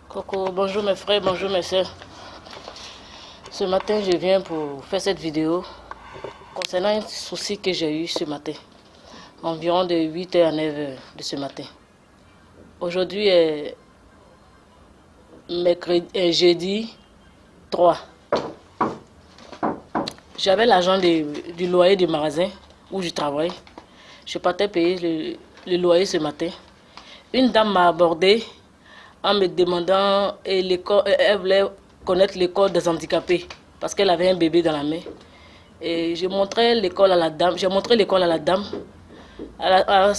Coucou, bonjour mes frères, bonjour mes soeurs. Ce matin, je viens pour faire cette vidéo concernant un souci que j'ai eu ce matin, environ de 8h à 9h de ce matin. Aujourd'hui est jeudi 3. J'avais l'argent du loyer du magasin où je travaille. Je partais payer le loyer ce matin. Une dame m'a abordé en me demandant elle voulait connaître l'école des handicapés parce qu'elle avait un bébé dans la main. Et j'ai montré l'école à la dame.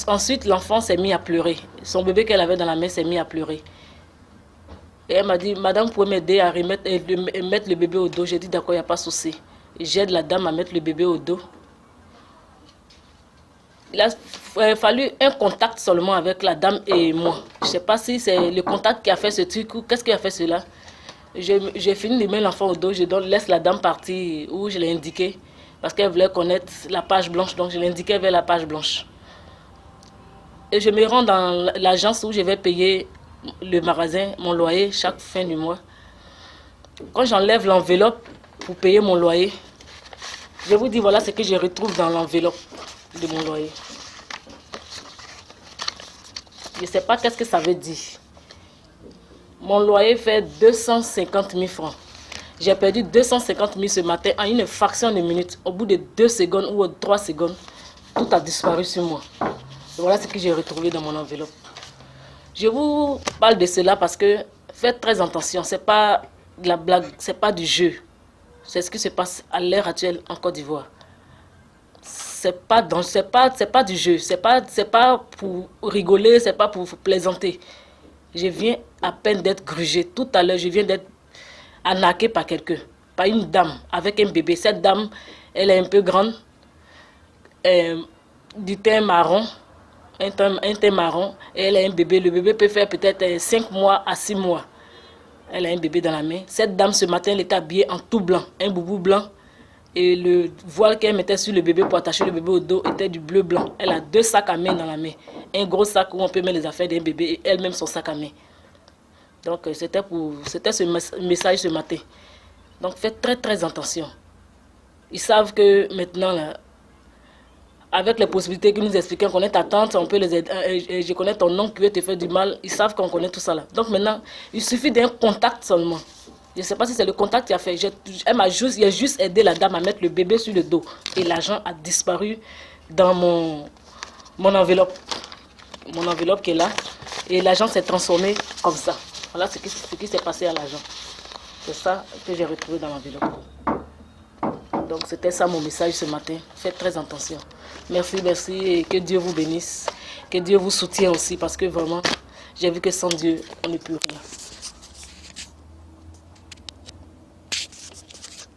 Ensuite, l'enfant s'est mis à pleurer. Son bébé qu'elle avait dans la main s'est mis à pleurer. Et elle m'a dit, madame, vous pouvez m'aider à mettre le bébé au dos. J'ai dit, d'accord, il n'y a pas de souci. J'aide la dame à mettre le bébé au dos. Il a fallu un contact seulement avec la dame et moi. Je ne sais pas si c'est le contact qui a fait ce truc ou qu'est-ce qui a fait cela. J'ai fini de mettre l'enfant au dos, je laisse la dame partir où je l'ai indiqué parce qu'elle voulait connaître la page blanche, donc je l'ai indiqué vers la page blanche. Et je me rends dans l'agence où je vais payer le magasin, mon loyer chaque fin du mois. Quand j'enlève l'enveloppe pour payer mon loyer, je vous dis voilà ce que je retrouve dans l'enveloppe de mon loyer. Je ne sais pas qu'est-ce que ça veut dire. Mon loyer fait 250 000 francs. J'ai perdu 250 000 ce matin en une fraction de minute. Au bout de 2 secondes ou 3 secondes, tout a disparu sur moi. Et voilà ce que j'ai retrouvé dans mon enveloppe. Je vous parle de cela parce que faites très attention. Ce n'est pas de la blague, ce n'est pas du jeu. C'est ce qui se passe à l'heure actuelle en Côte d'Ivoire. C'est pas du jeu. C'est pas pour rigoler, c'est pas pour plaisanter. Je viens à peine d'être grugé. Tout à l'heure, je viens d'être arnaqué par quelqu'un, par une dame avec un bébé. Cette dame, elle est un peu grande, du teint marron, un teint marron, et elle a un bébé. Le bébé peut faire peut-être 5 mois à 6 mois. Elle a un bébé dans la main. Cette dame, ce matin, elle était habillée en tout blanc, un boubou blanc. Et le voile qu'elle mettait sur le bébé pour attacher le bébé au dos était du bleu blanc. Elle a 2 sacs à main dans la main. Un gros sac où on peut mettre les affaires d'un bébé et elle-même son sac à main. Donc c'était ce message ce matin. Donc faites très très attention. Ils savent que maintenant, là, avec les possibilités que nous expliquons, on connaît ta tante, on peut les aider, je connais ton oncle qui veut te faire du mal, ils savent qu'on connaît tout ça là. Donc maintenant, il suffit d'un contact seulement. Je ne sais pas si c'est le contact qui a fait. Il a juste aidé la dame à mettre le bébé sur le dos. Et l'argent a disparu dans mon enveloppe. Mon enveloppe qui est là. Et l'argent s'est transformé comme ça. Voilà ce qui s'est passé à l'argent. C'est ça que j'ai retrouvé dans l'enveloppe. Donc c'était ça mon message ce matin. Faites très attention. Merci, merci. Et que Dieu vous bénisse. Que Dieu vous soutienne aussi. Parce que vraiment, j'ai vu que sans Dieu, on ne peut rien.